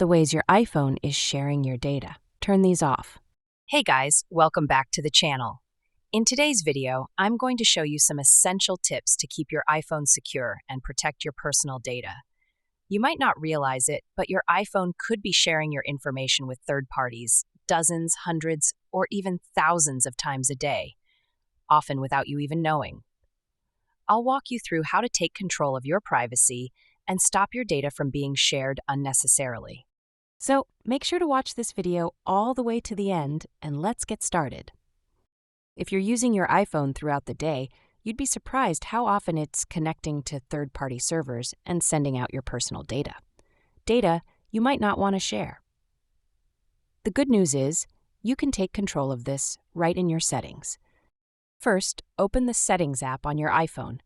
the ways your iPhone is sharing your data. Turn these off. Hey guys, welcome back to the channel. In today's video, I'm going to show you some essential tips to keep your iPhone secure and protect your personal data. You might not realize it, but your iPhone could be sharing your information with third parties dozens, hundreds, or even thousands of times a day, often without you even knowing. I'll walk you through how to take control of your privacy and stop your data from being shared unnecessarily. So make sure to watch this video all the way to the end, and let's get started. If you're using your iPhone throughout the day, you'd be surprised how often it's connecting to third-party servers and sending out your personal data. Data you might not want to share. The good news is, you can take control of this right in your settings. First, open the Settings app on your iPhone.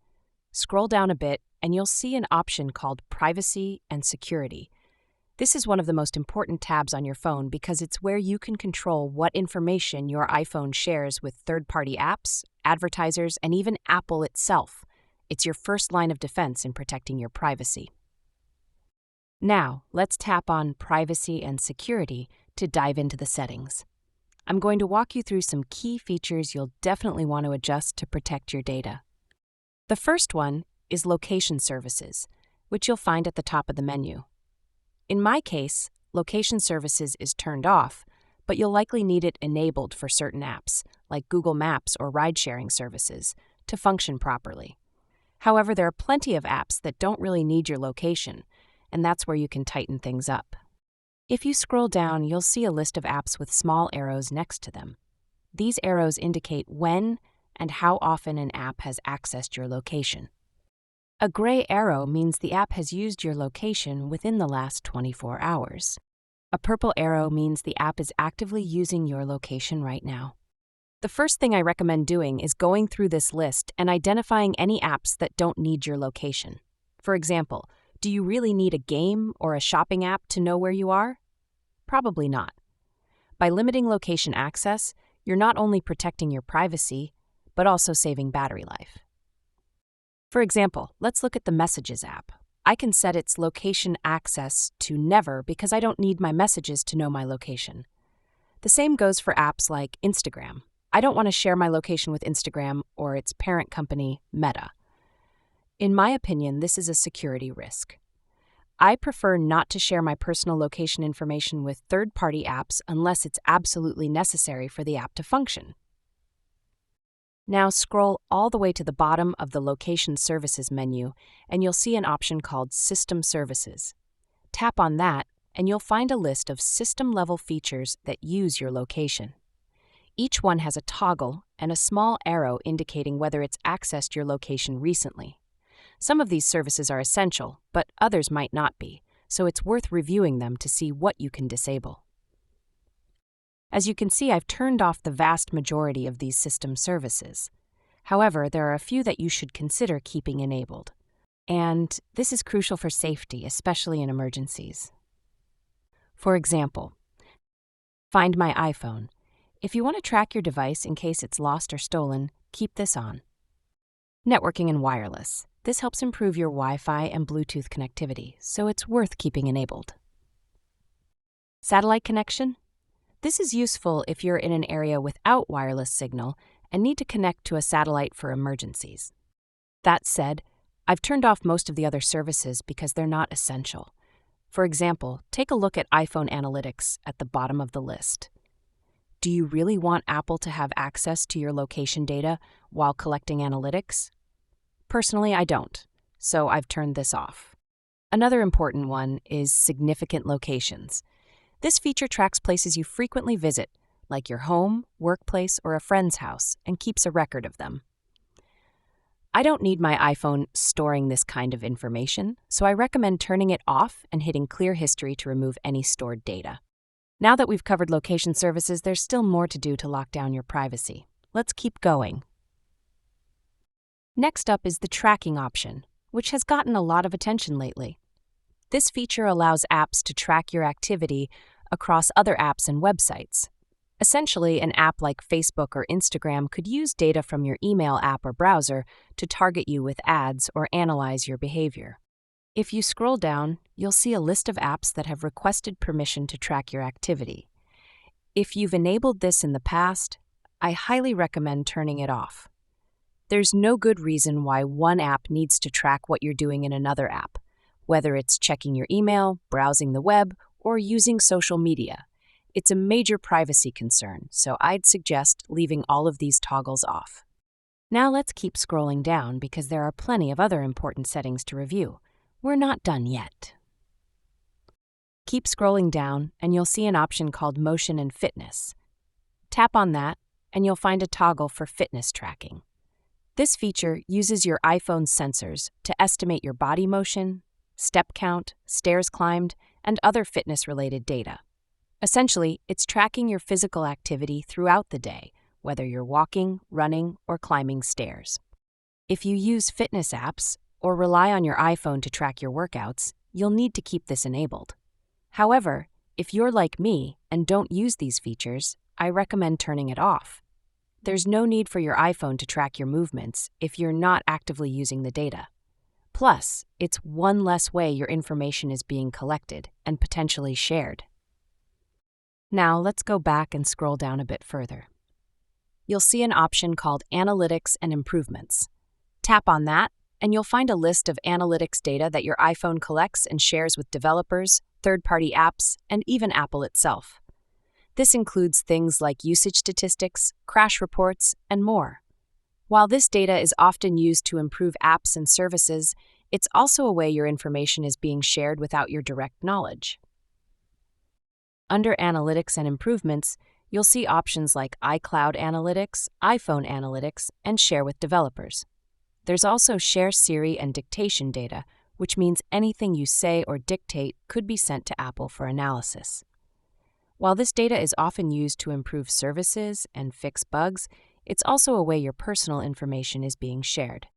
Scroll down a bit, and you'll see an option called Privacy and Security. This is one of the most important tabs on your phone because it's where you can control what information your iPhone shares with third-party apps, advertisers, and even Apple itself. It's your first line of defense in protecting your privacy. Now, let's tap on Privacy and Security to dive into the settings. I'm going to walk you through some key features you'll definitely want to adjust to protect your data. The first one is Location Services, which you'll find at the top of the menu. In my case, Location Services is turned off, but you'll likely need it enabled for certain apps, like Google Maps or ride-sharing services, to function properly. However, there are plenty of apps that don't really need your location, and that's where you can tighten things up. If you scroll down, you'll see a list of apps with small arrows next to them. These arrows indicate when and how often an app has accessed your location. A gray arrow means the app has used your location within the last 24 hours. A purple arrow means the app is actively using your location right now. The first thing I recommend doing is going through this list and identifying any apps that don't need your location. For example, do you really need a game or a shopping app to know where you are? Probably not. By limiting location access, you're not only protecting your privacy, but also saving battery life. For example, let's look at the Messages app. I can set its location access to never because I don't need my messages to know my location. The same goes for apps like Instagram. I don't want to share my location with Instagram or its parent company, Meta. In my opinion, this is a security risk. I prefer not to share my personal location information with third-party apps unless it's absolutely necessary for the app to function. Now scroll all the way to the bottom of the Location Services menu, and you'll see an option called System Services. Tap on that, and you'll find a list of system-level features that use your location. Each one has a toggle and a small arrow indicating whether it's accessed your location recently. Some of these services are essential, but others might not be, so it's worth reviewing them to see what you can disable. As you can see, I've turned off the vast majority of these system services. However, there are a few that you should consider keeping enabled. And this is crucial for safety, especially in emergencies. For example, Find My iPhone. If you want to track your device in case it's lost or stolen, keep this on. Networking and wireless. This helps improve your Wi-Fi and Bluetooth connectivity, so it's worth keeping enabled. Satellite connection. This is useful if you're in an area without wireless signal and need to connect to a satellite for emergencies. That said, I've turned off most of the other services because they're not essential. For example, take a look at iPhone Analytics at the bottom of the list. Do you really want Apple to have access to your location data while collecting analytics? Personally, I don't, so I've turned this off. Another important one is Significant Locations. This feature tracks places you frequently visit, like your home, workplace, or a friend's house, and keeps a record of them. I don't need my iPhone storing this kind of information, so I recommend turning it off and hitting Clear History to remove any stored data. Now that we've covered location services, there's still more to do to lock down your privacy. Let's keep going. Next up is the tracking option, which has gotten a lot of attention lately. This feature allows apps to track your activity across other apps and websites. Essentially, an app like Facebook or Instagram could use data from your email app or browser to target you with ads or analyze your behavior. If you scroll down, you'll see a list of apps that have requested permission to track your activity. If you've enabled this in the past, I highly recommend turning it off. There's no good reason why one app needs to track what you're doing in another app, whether it's checking your email, browsing the web, or using social media. It's a major privacy concern, so I'd suggest leaving all of these toggles off. Now let's keep scrolling down because there are plenty of other important settings to review. We're not done yet. Keep scrolling down and you'll see an option called Motion and Fitness. Tap on that and you'll find a toggle for fitness tracking. This feature uses your iPhone's sensors to estimate your body motion, step count, stairs climbed, and other fitness-related data. Essentially, it's tracking your physical activity throughout the day, whether you're walking, running, or climbing stairs. If you use fitness apps or rely on your iPhone to track your workouts, you'll need to keep this enabled. However, if you're like me and don't use these features, I recommend turning it off. There's no need for your iPhone to track your movements if you're not actively using the data. Plus, it's one less way your information is being collected and potentially shared. Now, let's go back and scroll down a bit further. You'll see an option called Analytics and Improvements. Tap on that, and you'll find a list of analytics data that your iPhone collects and shares with developers, third-party apps, and even Apple itself. This includes things like usage statistics, crash reports, and more. While this data is often used to improve apps and services, it's also a way your information is being shared without your direct knowledge. Under Analytics and Improvements, you'll see options like iCloud Analytics, iPhone Analytics, and Share with Developers. There's also Share Siri and Dictation data, which means anything you say or dictate could be sent to Apple for analysis. While this data is often used to improve services and fix bugs, it's also a way your personal information is being shared.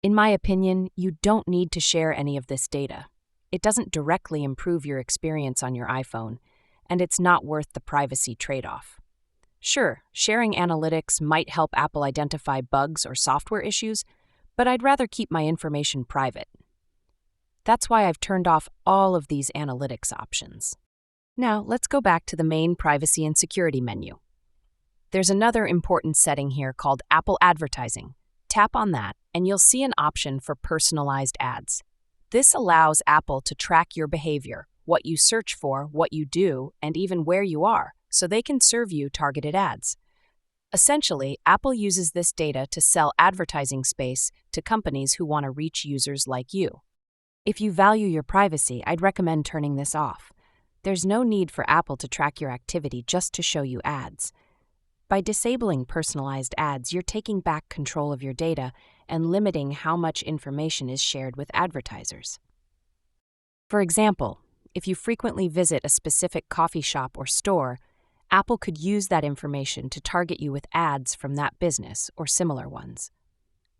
In my opinion, you don't need to share any of this data. It doesn't directly improve your experience on your iPhone, and it's not worth the privacy trade-off. Sure, sharing analytics might help Apple identify bugs or software issues, but I'd rather keep my information private. That's why I've turned off all of these analytics options. Now, let's go back to the main privacy and security menu. There's another important setting here called Apple Advertising. Tap on that, and you'll see an option for personalized ads. This allows Apple to track your behavior, what you search for, what you do, and even where you are, so they can serve you targeted ads. Essentially, Apple uses this data to sell advertising space to companies who want to reach users like you. If you value your privacy, I'd recommend turning this off. There's no need for Apple to track your activity just to show you ads. By disabling personalized ads, you're taking back control of your data and limiting how much information is shared with advertisers. For example, if you frequently visit a specific coffee shop or store, Apple could use that information to target you with ads from that business or similar ones.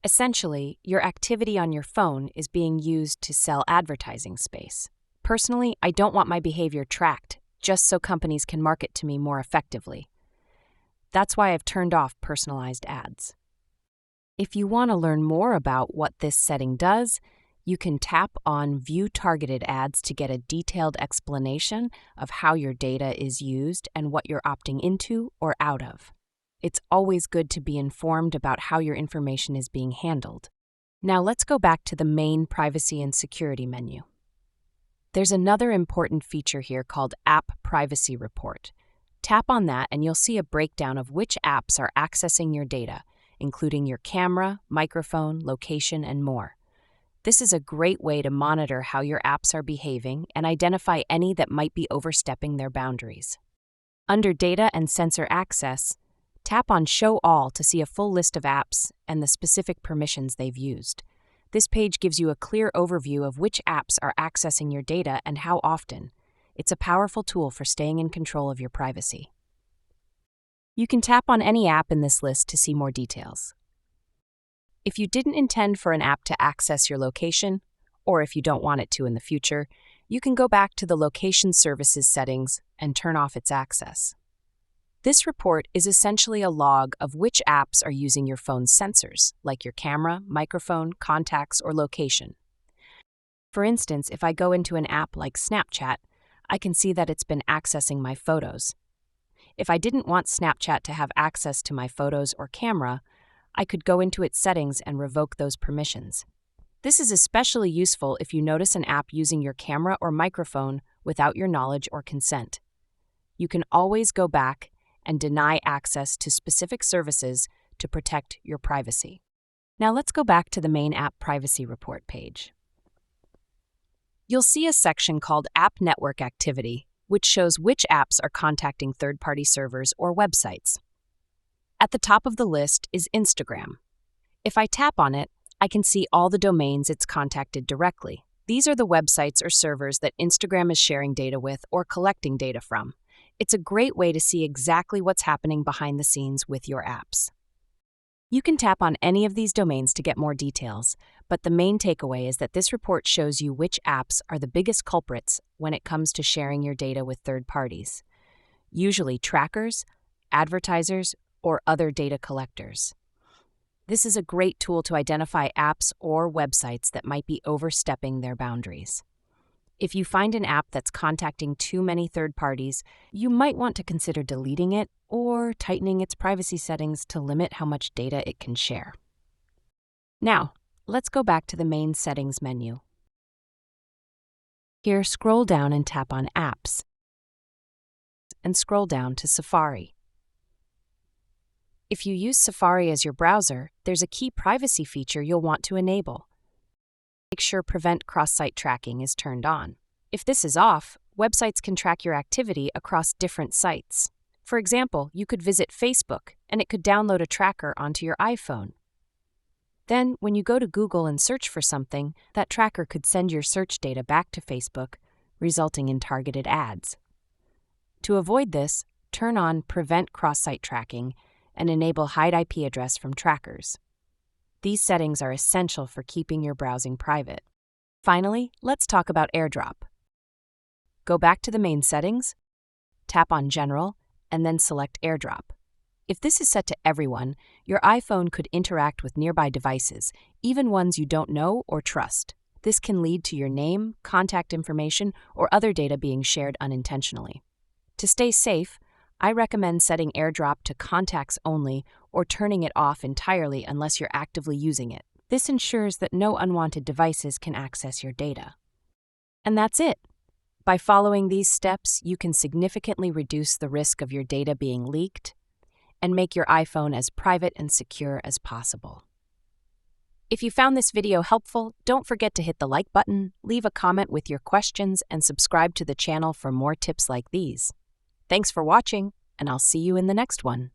Essentially, your activity on your phone is being used to sell advertising space. Personally, I don't want my behavior tracked, just so companies can market to me more effectively. That's why I've turned off personalized ads. If you want to learn more about what this setting does, you can tap on View Targeted Ads to get a detailed explanation of how your data is used and what you're opting into or out of. It's always good to be informed about how your information is being handled. Now let's go back to the main privacy and security menu. There's another important feature here called App Privacy Report. Tap on that and you'll see a breakdown of which apps are accessing your data, including your camera, microphone, location, and more. This is a great way to monitor how your apps are behaving and identify any that might be overstepping their boundaries. Under Data and Sensor Access, tap on Show All to see a full list of apps and the specific permissions they've used. This page gives you a clear overview of which apps are accessing your data and how often. It's a powerful tool for staying in control of your privacy. You can tap on any app in this list to see more details. If you didn't intend for an app to access your location, or if you don't want it to in the future, you can go back to the Location Services settings and turn off its access. This report is essentially a log of which apps are using your phone's sensors, like your camera, microphone, contacts, or location. For instance, if I go into an app like Snapchat, I can see that it's been accessing my photos. If I didn't want Snapchat to have access to my photos or camera, I could go into its settings and revoke those permissions. This is especially useful if you notice an app using your camera or microphone without your knowledge or consent. You can always go back and deny access to specific services to protect your privacy. Now let's go back to the main app privacy report page. You'll see a section called App Network Activity, which shows which apps are contacting third-party servers or websites. At the top of the list is Instagram. If I tap on it, I can see all the domains it's contacted directly. These are the websites or servers that Instagram is sharing data with or collecting data from. It's a great way to see exactly what's happening behind the scenes with your apps. You can tap on any of these domains to get more details, but the main takeaway is that this report shows you which apps are the biggest culprits when it comes to sharing your data with third parties, usually trackers, advertisers, or other data collectors. This is a great tool to identify apps or websites that might be overstepping their boundaries. If you find an app that's contacting too many third parties, you might want to consider deleting it or tightening its privacy settings to limit how much data it can share. Now, let's go back to the main settings menu. Here, scroll down and tap on Apps, and scroll down to Safari. If you use Safari as your browser, there's a key privacy feature you'll want to enable. Make sure Prevent Cross-Site Tracking is turned on. If this is off, websites can track your activity across different sites. For example, you could visit Facebook, and it could download a tracker onto your iPhone. Then, when you go to Google and search for something, that tracker could send your search data back to Facebook, resulting in targeted ads. To avoid this, turn on Prevent Cross-Site Tracking and enable Hide IP Address from trackers. These settings are essential for keeping your browsing private. Finally, let's talk about AirDrop. Go back to the main settings, tap on General, and then select AirDrop. If this is set to everyone, your iPhone could interact with nearby devices, even ones you don't know or trust. This can lead to your name, contact information, or other data being shared unintentionally. To stay safe, I recommend setting AirDrop to contacts only or turning it off entirely unless you're actively using it. This ensures that no unwanted devices can access your data. And that's it. By following these steps, you can significantly reduce the risk of your data being leaked and make your iPhone as private and secure as possible. If you found this video helpful, don't forget to hit the like button, leave a comment with your questions, and subscribe to the channel for more tips like these. Thanks for watching, and I'll see you in the next one.